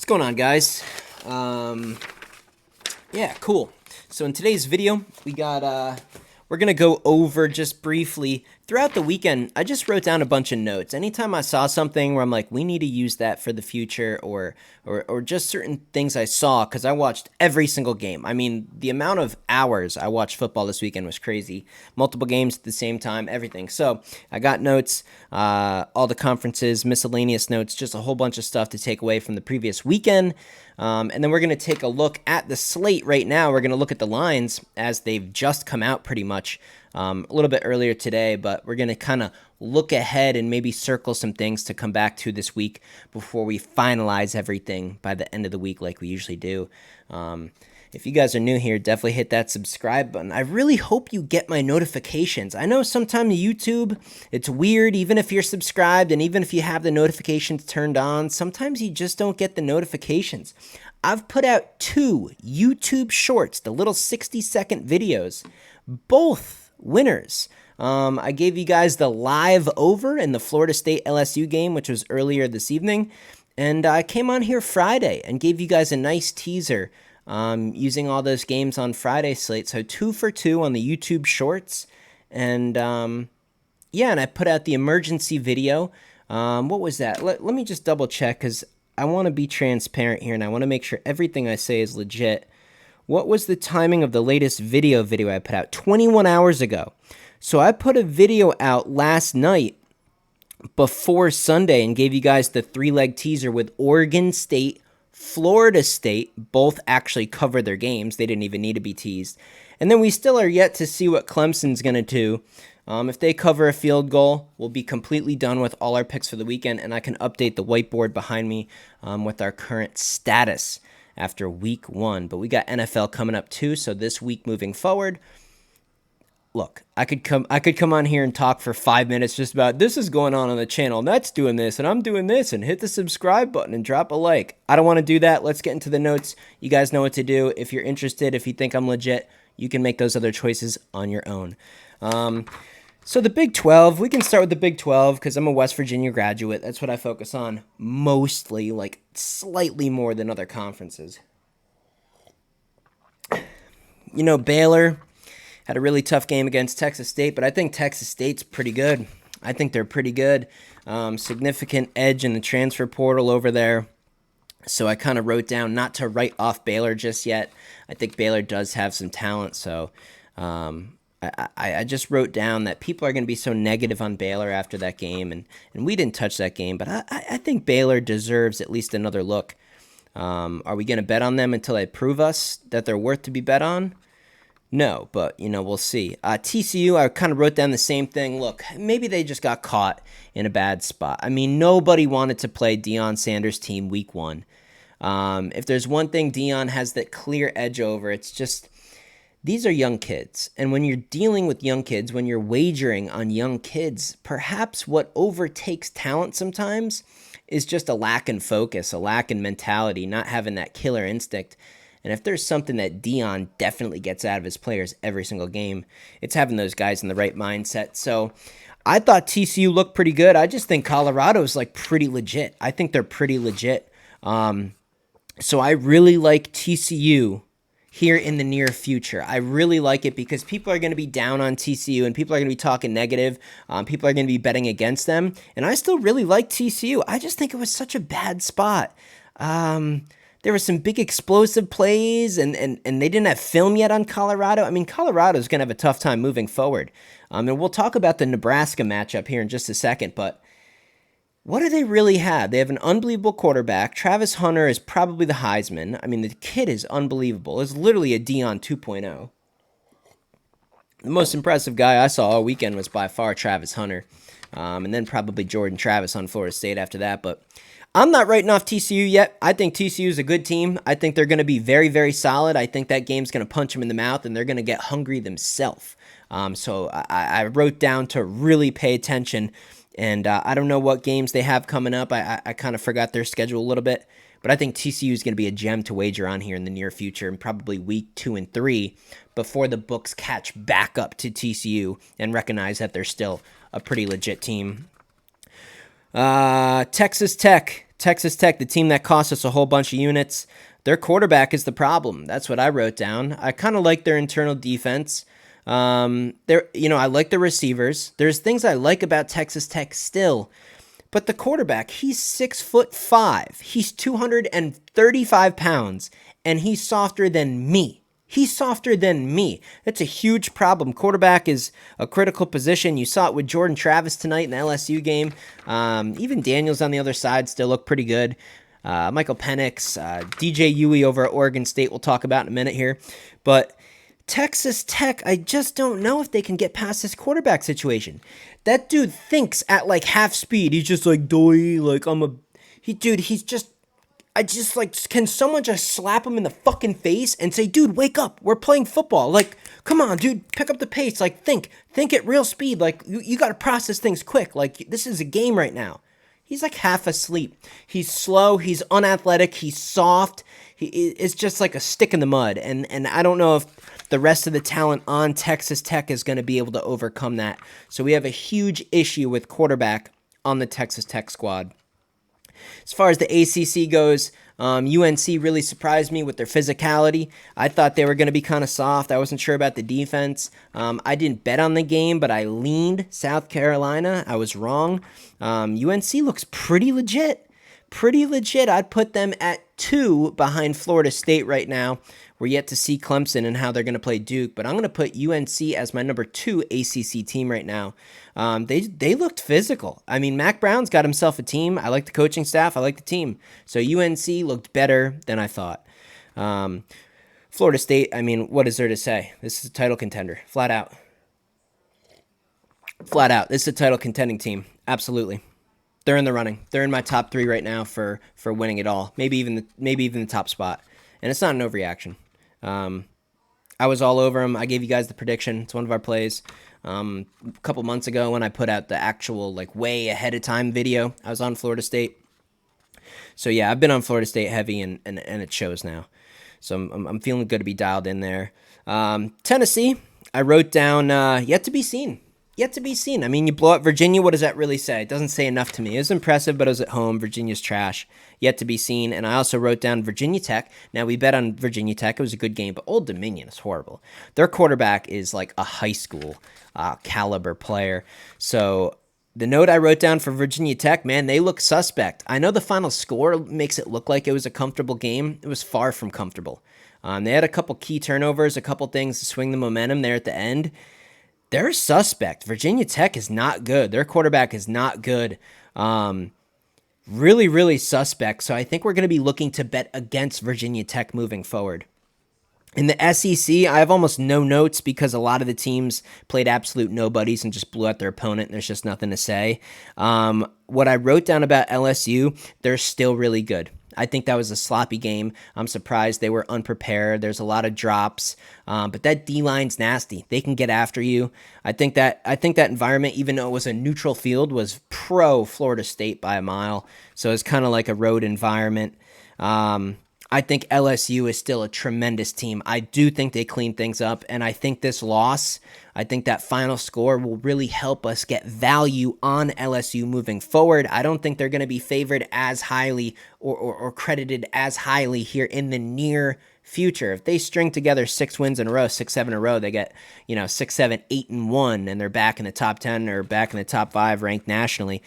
What's going on, guys? Yeah, cool. So in today's video, we're gonna go over just briefly throughout the weekend. I just wrote down a bunch of notes. Anytime I saw something where I'm like, we need to use that for the future, or just certain things I saw, because I watched every single game. I mean, the amount of hours I watched football this weekend was crazy. Multiple games at the same time, everything. So I got notes, all the conferences, miscellaneous notes, just a whole bunch of stuff to take away from the previous weekend. And then we're going to take a look at the slate right now. We're going to look at the lines as they've just come out pretty much a little bit earlier today, but we're going to kind of look ahead and maybe circle some things to come back to this week before we finalize everything by the end of the week like we usually do. If you guys are new here, definitely hit that subscribe button. I really hope you get my notifications. I know sometimes YouTube, it's weird, even if you're subscribed and even if you have the notifications turned on, sometimes you just don't get the notifications. I've put out 2 YouTube shorts, the little 60-second videos, both winners. I gave you guys the live over in the Florida State LSU game, which was earlier this evening, and I came on here Friday and gave you guys a nice teaser using all those games on Friday slate. So 2 for 2 on the YouTube shorts. And yeah, and I put out the emergency video. What was that? Let me just double check because I want to be transparent here and I want to make sure everything I say is legit. What was the timing of the latest video I put out? 21 hours ago. So I put a video out last night before Sunday and gave you guys the 3-leg teaser with Oregon State, Florida State. Both actually covered their games. They didn't even need to be teased. And then we still are yet to see what Clemson's going to do. If they cover a field goal, we'll be completely done with all our picks for the weekend, and I can update the whiteboard behind me with our current status after week 1. But we got NFL coming up too, so this week moving forward, look, I could come on here and talk for 5 minutes just about this is going on the channel, and that's doing this, and I'm doing this, and hit the subscribe button and drop a like. I don't want to do that. Let's get into the notes. You guys know what to do. If you're interested, if you think I'm legit, you can make those other choices on your own. So the Big 12, we can start with the Big 12 because I'm a West Virginia graduate. That's what I focus on mostly, like slightly more than other conferences. You know, Baylor had a really tough game against Texas State, but I think Texas State's pretty good. I think they're pretty good. Significant edge in the transfer portal over there. So I kind of wrote down not to write off Baylor just yet. I think Baylor does have some talent, so I just wrote down that people are going to be so negative on Baylor after that game, and we didn't touch that game, but I think Baylor deserves at least another look. Are we going to bet on them until they prove us that they're worth to be bet on? No, but, we'll see. TCU, I kind of wrote down the same thing. Look, maybe they just got caught in a bad spot. I mean, nobody wanted to play Deion Sanders' team week 1. If there's one thing Deion has that clear edge over, it's just these are young kids. And when you're dealing with young kids, when you're wagering on young kids, perhaps what overtakes talent sometimes is just a lack in focus, a lack in mentality, not having that killer instinct. And if there's something that Deion definitely gets out of his players every single game, it's having those guys in the right mindset. So I thought TCU looked pretty good. I just think Colorado's like pretty legit. I think they're pretty legit. So I really like TCU here in the near future. I really like it because people are going to be down on TCU and people are going to be talking negative. People are going to be betting against them. And I still really like TCU. I just think it was such a bad spot. There were some big explosive plays, and they didn't have film yet on Colorado. I mean, Colorado's going to have a tough time moving forward. And we'll talk about the Nebraska matchup here in just a second, but what do they really have? They have an unbelievable quarterback. Travis Hunter is probably the Heisman. I mean, the kid is unbelievable. It's literally a Deion 2.0. The most impressive guy I saw all weekend was by far Travis Hunter, and then probably Jordan Travis on Florida State after that, but I'm not writing off TCU yet. I think TCU is a good team. I think they're going to be very, very solid. I think that game's going to punch them in the mouth, and they're going to get hungry themselves. So I wrote down to really pay attention, and I don't know what games they have coming up. I kind of forgot their schedule a little bit, but I think TCU is going to be a gem to wager on here in the near future, and probably week 2 and 3 before the books catch back up to TCU and recognize that they're still a pretty legit team. Texas Tech Texas Tech, the team that cost us a whole bunch of units, their quarterback is the problem. That's what I wrote down. I kind of like their internal defense. I like the receivers. There's things I like about Texas Tech still, but the quarterback, he's 6'5". He's 235 pounds, and he's softer than me. He's softer than me. That's a huge problem. Quarterback is a critical position. You saw it with Jordan Travis tonight in the LSU game. Even Daniels on the other side still look pretty good. Michael Penix, DJ Huey over at Oregon State, we'll talk about in a minute here. But Texas Tech, I just don't know if they can get past this quarterback situation. That dude thinks at like half speed. He's just like, doy, like can someone just slap him in the fucking face and say, dude, wake up, we're playing football. Like, come on, dude, pick up the pace. Like, think at real speed. Like, you got to process things quick. Like, this is a game right now. He's like half asleep. He's slow. He's unathletic. He's soft. It's just like a stick in the mud. And I don't know if the rest of the talent on Texas Tech is going to be able to overcome that. So we have a huge issue with quarterback on the Texas Tech squad. As far as the ACC goes, UNC really surprised me with their physicality. I thought they were going to be kind of soft. I wasn't sure about the defense. I didn't bet on the game, but I leaned South Carolina. I was wrong. UNC looks pretty legit. I'd put them at 2 behind Florida State right now. We're yet to see Clemson and how they're going to play Duke, but I'm going to put UNC as my number 2 ACC team right now. They looked physical. I mean, Mac Brown's got himself a team. I like the coaching staff. I like the team. So UNC looked better than I thought. Florida State, I mean, what is there to say? This is a title contender, flat out. This is a title contending team. Absolutely. They're in the running. They're in my top 3 right now for winning it all. Maybe even the top spot. And it's not an overreaction. I was all over them. I gave you guys the prediction. It's one of our plays. A couple months ago when I put out the actual like way ahead of time video, I was on Florida State. So yeah, I've been on Florida State heavy and it shows now. So I'm feeling good to be dialed in there. Tennessee, I wrote down yet to be seen. I mean, you blow up Virginia. What does that really say? It doesn't say enough to me. It was impressive, but it was at home. Virginia's trash. Yet to be seen. And I also wrote down Virginia Tech. Now, we bet on Virginia Tech. It was a good game, but Old Dominion is horrible. Their quarterback is like a high school caliber player. So the note I wrote down for Virginia Tech, man, they look suspect. I know the final score makes it look like it was a comfortable game. It was far from comfortable. They had a couple key turnovers, a couple things to swing the momentum there at the end. They're suspect. Virginia Tech is not good. Their quarterback is not good. Really, really suspect. So I think we're going to be looking to bet against Virginia Tech moving forward. In the SEC, I have almost no notes because a lot of the teams played absolute nobodies and just blew out their opponent, and there's just nothing to say. What I wrote down about LSU, they're still really good. I think that was a sloppy game. I'm surprised they were unprepared. There's a lot of drops, but that D-line's nasty. They can get after you. I think that environment, even though it was a neutral field, was pro Florida State by a mile. So it's kind of like a road environment. I think LSU is still a tremendous team. I do think they clean things up, and I think this loss, I think that final score will really help us get value on LSU moving forward. I don't think they're going to be favored as highly or credited as highly here in the near future. If they string together 6 wins in a row, 6-7 in a row, they get 6, 7, 8-1, and they're back in the top 10 or back in the top 5 ranked nationally.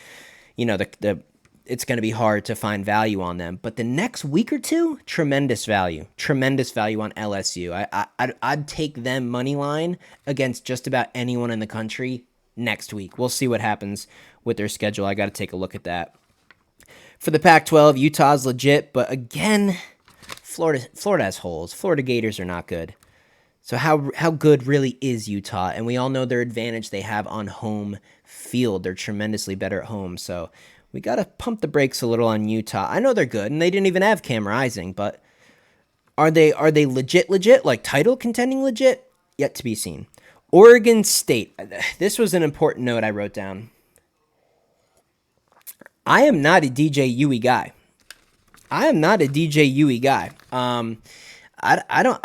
It's going to be hard to find value on them. But the next week or two, tremendous value on LSU. I'd take them money line against just about anyone in the country next week. We'll see what happens with their schedule. I got to take a look at that. For the Pac-12, Utah's legit, but again, Florida has holes. Florida Gators are not good. So how good really is Utah? And we all know their advantage they have on home field. They're tremendously better at home. So we got to pump the brakes a little on Utah. I know they're good, and they didn't even have Cam Rising, but are they legit, like title contending legit? Yet to be seen. Oregon State. This was an important note I wrote down. I am not a DJ Huey guy. I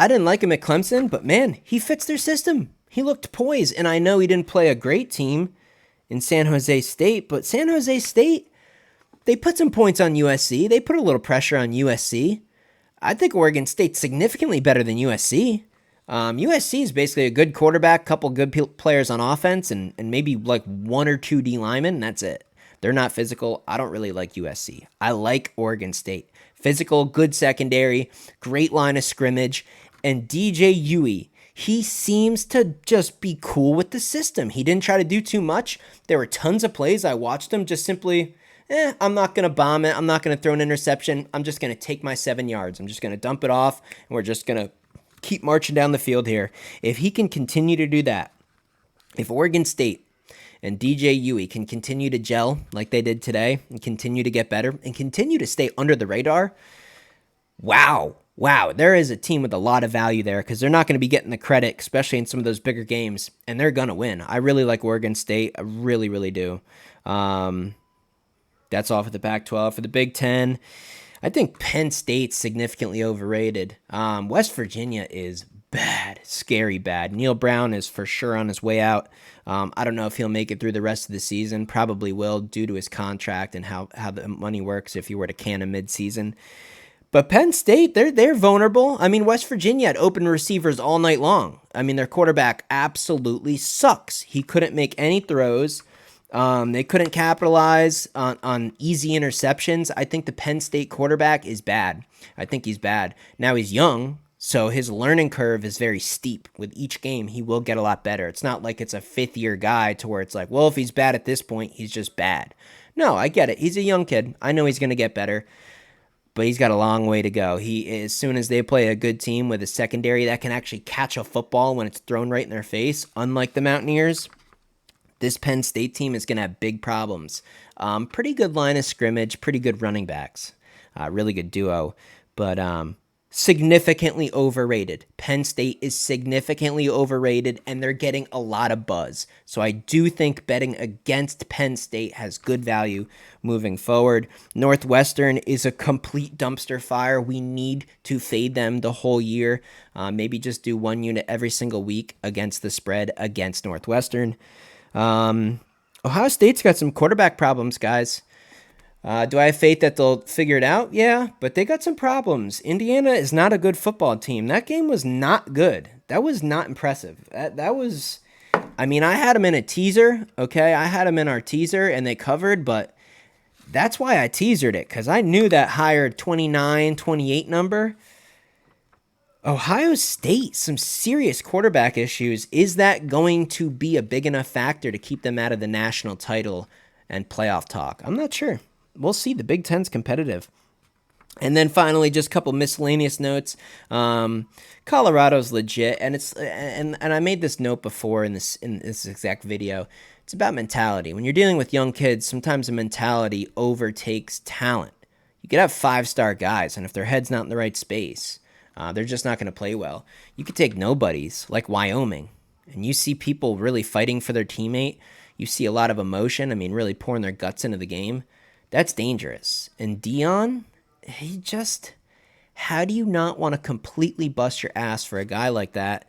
didn't like him at Clemson, but man, he fits their system. He looked poised, and I know he didn't play a great team in San Jose State, but San Jose State, They put some points on USC. They put a little pressure on USC. I think Oregon State's significantly better than USC. USC is basically a good quarterback, couple good players on offense, and maybe like one or two D linemen, and that's it. They're not physical. I don't really like USC. I like Oregon State. Physical, good secondary, great line of scrimmage, and DJ Huey, he seems to just be cool with the system. He didn't try to do too much. There were tons of plays I watched him just simply, I'm not going to bomb it. I'm not going to throw an interception. I'm just going to take my 7 yards. I'm just going to dump it off, and we're just going to keep marching down the field here. If he can continue to do that, if Oregon State and DJ Huey can continue to gel like they did today and continue to get better and continue to stay under the radar, wow, there is a team with a lot of value there because they're not going to be getting the credit, especially in some of those bigger games, and they're going to win. I really like Oregon State. I really, really do. That's all for the Pac-12. For the Big Ten, I think Penn State's significantly overrated. West Virginia is bad, scary bad. Neil Brown is for sure on his way out. I don't know if he'll make it through the rest of the season. Probably will due to his contract and how the money works if you were to can him mid-season. But Penn State, they're vulnerable. I mean, West Virginia had open receivers all night long. I mean, their quarterback absolutely sucks. He couldn't make any throws. They couldn't capitalize on easy interceptions. I think the Penn State quarterback is bad. I think he's bad. Now he's young, so his learning curve is very steep. With each game, he will get a lot better. It's not like it's a fifth-year guy to where it's like, well, if he's bad at this point, he's just bad. No, I get it. He's a young kid. I know he's going to get better, but he's got a long way to go. As soon as they play a good team with a secondary that can actually catch a football when it's thrown right in their face, unlike the Mountaineers, this Penn State team is going to have big problems. Pretty good line of scrimmage, pretty good running backs, really good duo, but significantly overrated. Penn State is significantly overrated, and they're getting a lot of buzz. So I do think betting against Penn State has good value moving forward. Northwestern is a complete dumpster fire. We need to fade them the whole year. Maybe just do one unit every single week against the spread against Northwestern. Ohio State's got some quarterback problems, guys. Do I have faith that they'll figure it out? Yeah, but they got some problems. Indiana is not a good football team. That game was not good. That was not impressive. That was, I mean, I had them in a teaser, okay? I had them in our teaser, and they covered, but that's why I teasered it, because I knew that higher 29, 28 number. Ohio State, some serious quarterback issues. Is that going to be a big enough factor to keep them out of the national title and playoff talk? I'm not sure. We'll see. The Big Ten's competitive. And then finally, just a couple miscellaneous notes. Colorado's legit, and I made this note before in this exact video. It's about mentality. When you're dealing with young kids, sometimes the mentality overtakes talent. You could have 5-star guys, and if their head's not in the right space, they're just not going to play well. You could take nobodies like Wyoming, and you see people really fighting for their teammate. You see a lot of emotion. I mean, really pouring their guts into the game. That's dangerous. And Dion, how do you not want to completely bust your ass for a guy like that?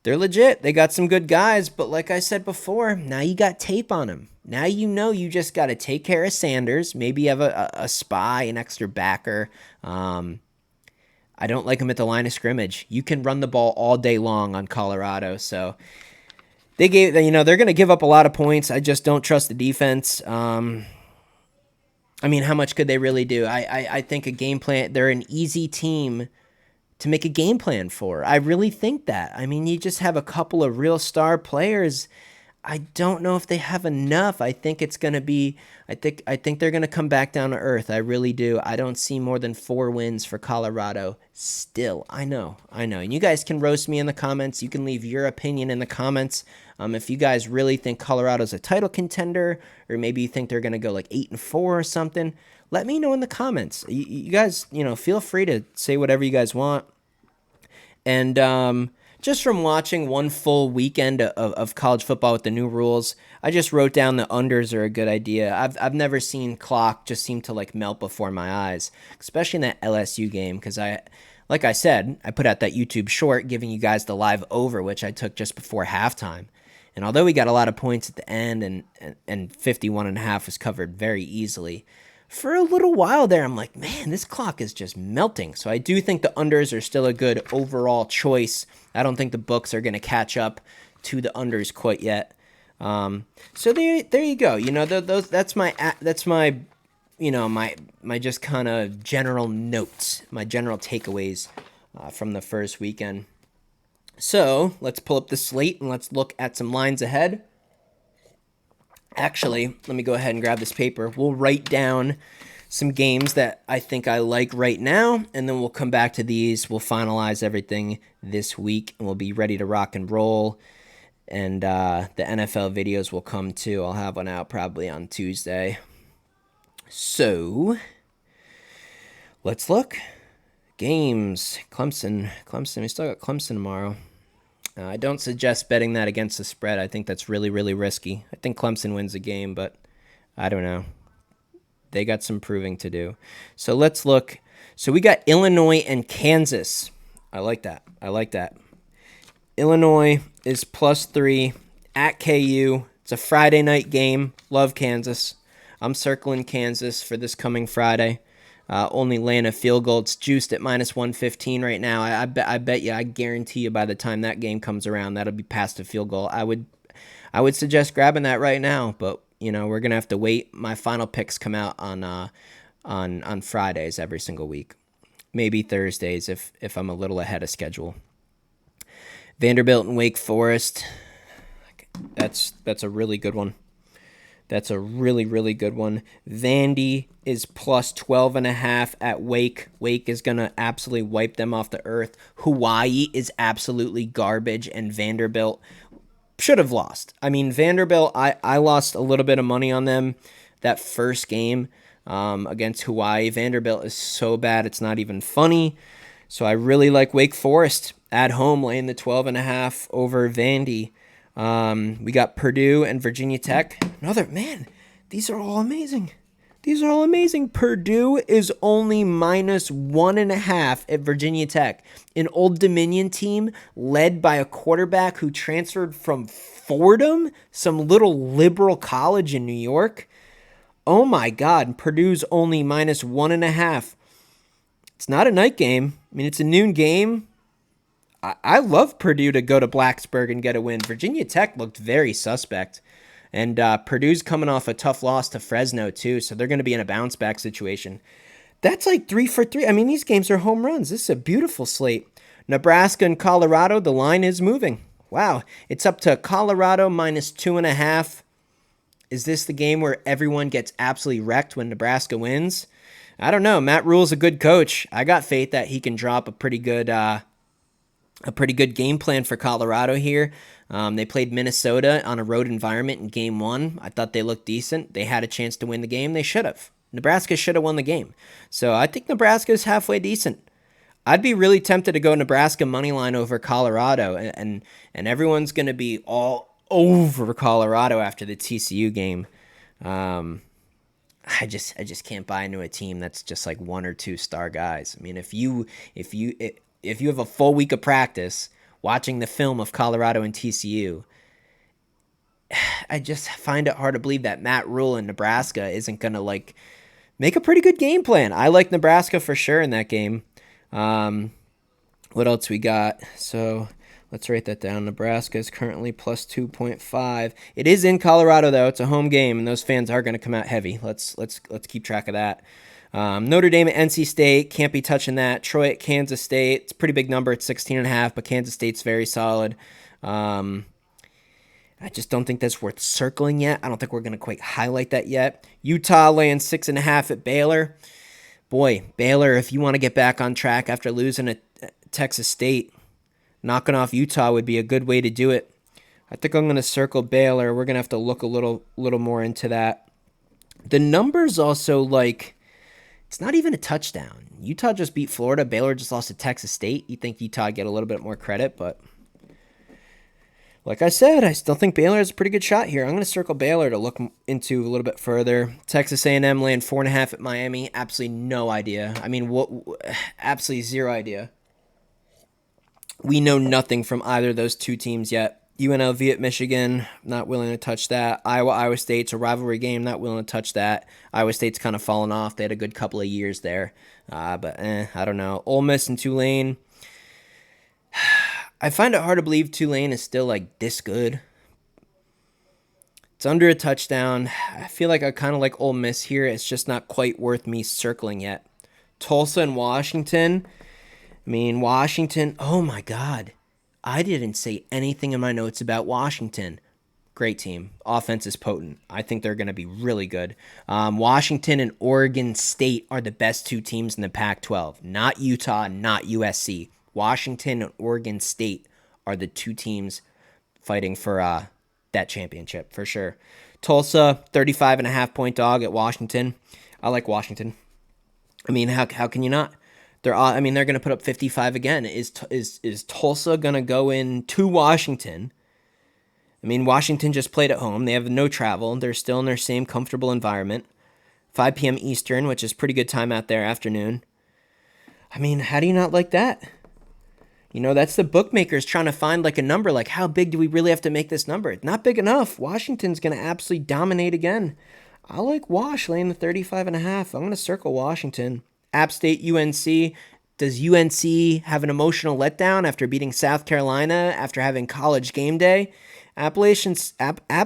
They're legit. They got some good guys, but like I said before, now you got tape on them. Now you know you just got to take care of Sanders. Maybe you have a spy, an extra backer. I don't like them at the line of scrimmage. You can run the ball all day long on Colorado, so they're going to give up a lot of points. I just don't trust the defense. I mean, how much could they really do? I think a game plan, they're an easy team to make a game plan for. I really think that. I mean, you just have a couple of real star players. I don't know if they have enough. I think it's going to be, I think they're going to come back down to earth. I really do. I don't see more than 4 wins for Colorado still. I know. And you guys can roast me in the comments. You can leave your opinion in the comments. If you guys really think Colorado's a title contender, or maybe you think they're going to go like 8-4 or something, let me know in the comments. You guys, feel free to say whatever you guys want. And, just from watching one full weekend of college football with the new rules, I just wrote down the unders are a good idea. I've never seen clock just seem to like melt before my eyes, especially in that LSU game, because like I said, I put out that YouTube short giving you guys the live over, which I took just before halftime. And although we got a lot of points at the end and 51.5 was covered very easily, for a little while there, I'm like, man, this clock is just melting. So I do think the unders are still a good overall choice. I don't think the books are going to catch up to the unders quite yet. So there you go. That's my my just kind of general notes, my general takeaways from the first weekend. So let's pull up the slate and let's look at some lines ahead. Actually, let me go ahead and grab this paper. We'll write down some games that I think I like right now, and then we'll come back to these. We'll finalize everything this week, and we'll be ready to rock and roll. And the NFL videos will come too. I'll have one out probably on Tuesday. So let's look. Games. Clemson. We still got Clemson tomorrow. I don't suggest betting that against the spread. I think that's really, really risky. I think Clemson wins the game, but I don't know. They got some proving to do. So let's look. So we got Illinois and Kansas. I like that. Illinois is +3 at KU. It's a Friday night game. Love Kansas. I'm circling Kansas for this coming Friday. Only laying a field goal. It's juiced at -115 right now. I guarantee you by the time that game comes around, that'll be past a field goal. I would suggest grabbing that right now, but we're gonna have to wait. My final picks come out on Fridays every single week, maybe Thursdays if I'm a little ahead of schedule. Vanderbilt and Wake Forest. That's a really good one. That's a really, really good one. Vandy is +12.5 at Wake. Wake is going to absolutely wipe them off the earth. Hawaii is absolutely garbage, and Vanderbilt should have lost. I mean, Vanderbilt, I lost a little bit of money on them that first game against Hawaii. Vanderbilt is so bad, it's not even funny. So I really like Wake Forest at home, laying the 12.5 over Vandy. We got Purdue and Virginia Tech. These are all amazing. Purdue is only -1.5 at Virginia Tech. An Old Dominion team led by a quarterback who transferred from Fordham, some little liberal college in New York. Oh my God, Purdue's only -1.5. It's not a night game. I mean, it's a noon game. I love Purdue to go to Blacksburg and get a win. Virginia Tech looked very suspect. And Purdue's coming off a tough loss to Fresno, too, so they're going to be in a bounce-back situation. That's like 3 for 3. I mean, these games are home runs. This is a beautiful slate. Nebraska and Colorado, the line is moving. Wow. It's up to Colorado -2.5. Is this the game where everyone gets absolutely wrecked when Nebraska wins? I don't know. Matt Rule's a good coach. I got faith that he can drop a pretty good game plan for Colorado here. They played Minnesota on a road environment in game 1. I thought they looked decent. They had a chance to win the game. They should have. Nebraska should have won the game. So I think Nebraska is halfway decent. I'd be really tempted to go Nebraska money line over Colorado, and everyone's going to be all over Colorado after the TCU game. I just can't buy into a team that's just like 1 or 2 star guys. I mean, if you have a full week of practice watching the film of Colorado and TCU, I just find it hard to believe that Matt Rule in Nebraska isn't going to make a pretty good game plan. I like Nebraska for sure in that game. What else we got? So let's write that down. Nebraska is currently +2.5. It is in Colorado though. It's a home game, and those fans are going to come out heavy. Let's keep track of that. Notre Dame at NC State, can't be touching that. Troy at Kansas State, it's a pretty big number. It's 16.5, but Kansas State's very solid. I just don't think that's worth circling yet. I don't think we're going to quite highlight that yet. Utah laying 6.5 at Baylor. Boy, Baylor, if you want to get back on track after losing at Texas State, knocking off Utah would be a good way to do it. I think I'm going to circle Baylor. We're going to have to look a little more into that. The numbers also it's not even a touchdown. Utah just beat Florida. Baylor just lost to Texas State. You think Utah get a little bit more credit, but like I said, I still think Baylor has a pretty good shot here. I'm going to circle Baylor to look into a little bit further. Texas A&M laying 4.5 at Miami. Absolutely no idea. I mean, absolutely zero idea. We know nothing from either of those two teams yet. UNLV at Michigan, not willing to touch that. Iowa State's a rivalry game, not willing to touch that. Iowa State's kind of fallen off. They had a good couple of years there, but I don't know. Ole Miss and Tulane. I find it hard to believe Tulane is still like this good. It's under a touchdown. I feel like I kind of like Ole Miss here. It's just not quite worth me circling yet. Tulsa and Washington. I mean, Washington. Oh my God. I didn't say anything in my notes about Washington. Great team. Offense is potent. I think they're going to be really good. Washington and Oregon State are the best two teams in the Pac-12. Not Utah, not USC. Washington and Oregon State are the two teams fighting for that championship for sure. Tulsa, 35.5-point dog at Washington. I like Washington. I mean, how can you not? They're going to put up 55 again. Is Tulsa going to go into Washington? I mean, Washington just played at home. They have no travel. They're still in their same comfortable environment. 5 p.m. Eastern, which is pretty good time out there, afternoon. I mean, how do you not like that? You know, that's the bookmakers trying to find like a number, like how big do we really have to make this number? It's not big enough. Washington's going to absolutely dominate again. I like Wash laying the 35.5. I'm going to circle Washington. App State, UNC. Does UNC have an emotional letdown after beating South Carolina after having college game day? App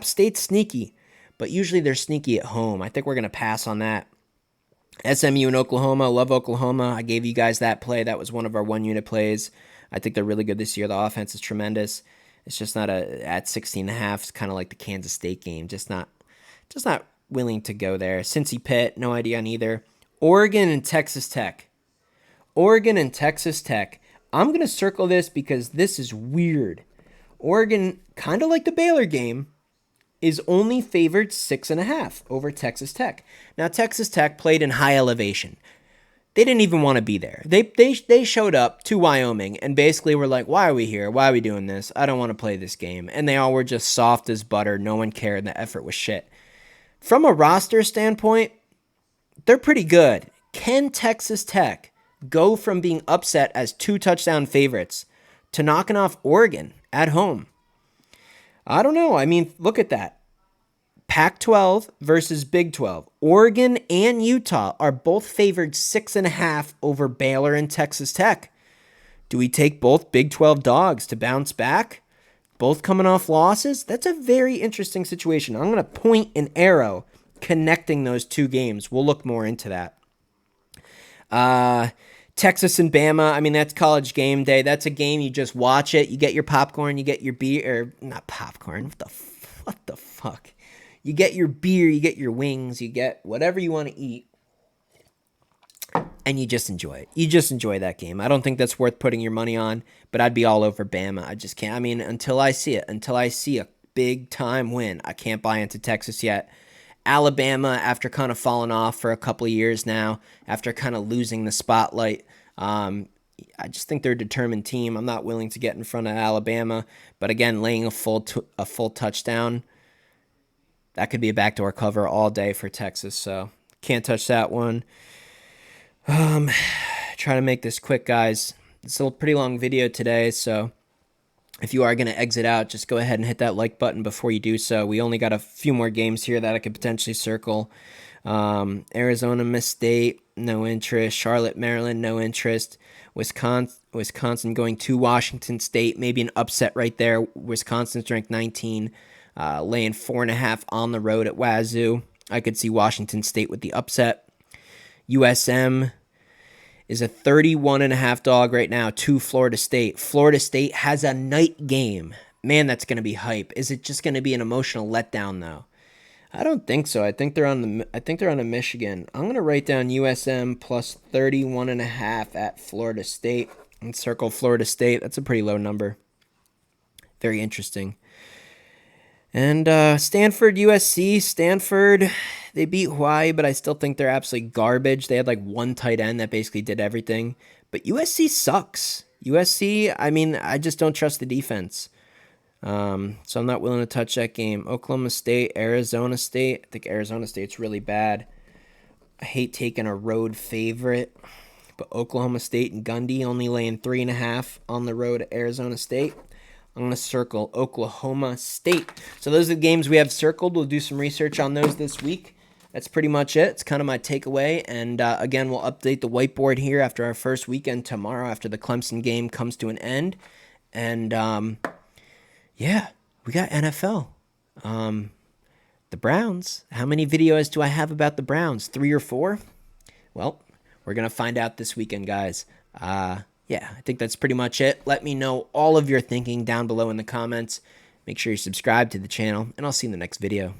State's sneaky, but usually they're sneaky at home. I think we're going to pass on that. SMU and Oklahoma. Love Oklahoma. I gave you guys that play. That was one of our one-unit plays. I think they're really good this year. The offense is tremendous. It's just not at 16.5. It's kind of like the Kansas State game. Just not willing to go there. Cincy Pitt, no idea on either. Oregon and Texas Tech. Oregon and Texas Tech. I'm going to circle this because this is weird. Oregon, kind of like the Baylor game, is only favored 6.5 over Texas Tech. Now, Texas Tech played in high elevation. They didn't even want to be there. They showed up to Wyoming and basically were like, why are we here? Why are we doing this? I don't want to play this game. And they all were just soft as butter. No one cared. And the effort was shit. From a roster standpoint, they're pretty good. Can Texas Tech go from being upset as 2-touchdown favorites to knocking off Oregon at home? I don't know. I mean, look at that. Pac-12 versus Big 12. Oregon and Utah are both favored 6.5 over Baylor and Texas Tech. Do we take both Big 12 dogs to bounce back? Both coming off losses? That's a very interesting situation. I'm going to point an arrow connecting those two games. We'll look more into that. Texas and Bama, I mean, that's college game day. That's a game you just watch it. You get your popcorn, you get your beer, or not popcorn. What the fuck? You get your beer, you get your wings, you get whatever you want to eat, and you just enjoy it. You just enjoy that game. I don't think that's worth putting your money on, but I'd be all over Bama. I just can't. I mean, until I see it, until I see a big-time win, I can't buy into Texas yet. Alabama, after kind of falling off for a couple of years now, after kind of losing the spotlight, I just think they're a determined team. I'm not willing to get in front of Alabama, but again, laying a full touchdown, that could be a backdoor cover all day for Texas, so can't touch that one. Try to make this quick, guys. It's a pretty long video today, so if you are going to exit out, just go ahead and hit that like button before you do so. We only got a few more games here that I could potentially circle. Arizona, Miss State, no interest. Charlotte, Maryland, no interest. Wisconsin going to Washington State, maybe an upset right there. Wisconsin's ranked 19, laying 4.5 on the road at Wazoo. I could see Washington State with the upset. USM is a 31.5 dog right now to Florida State. Florida State has a night game. Man, that's going to be hype. Is it just going to be an emotional letdown though? I don't think so. I think they're on the Michigan. I'm going to write down USM plus 31.5 at Florida State and circle Florida State. That's a pretty low number. Very interesting. And Stanford, USC. Stanford, they beat Hawaii, but I still think they're absolutely garbage. They had like one tight end that basically did everything. But USC sucks. USC, I mean, I just don't trust the defense. So I'm not willing to touch that game. Oklahoma State, Arizona State. I think Arizona State's really bad. I hate taking a road favorite. But Oklahoma State and Gundy only laying 3.5 on the road at Arizona State. I'm going to circle Oklahoma State. So those are the games we have circled. We'll do some research on those this week. That's pretty much it. It's kind of my takeaway. And again, we'll update the whiteboard here after our first weekend tomorrow, after the Clemson game comes to an end. And yeah, we got NFL. The Browns. How many videos do I have about the Browns? 3 or 4? Well, we're going to find out this weekend, guys. Yeah, I think that's pretty much it. Let me know all of your thinking down below in the comments. Make sure you subscribe to the channel, and I'll see you in the next video.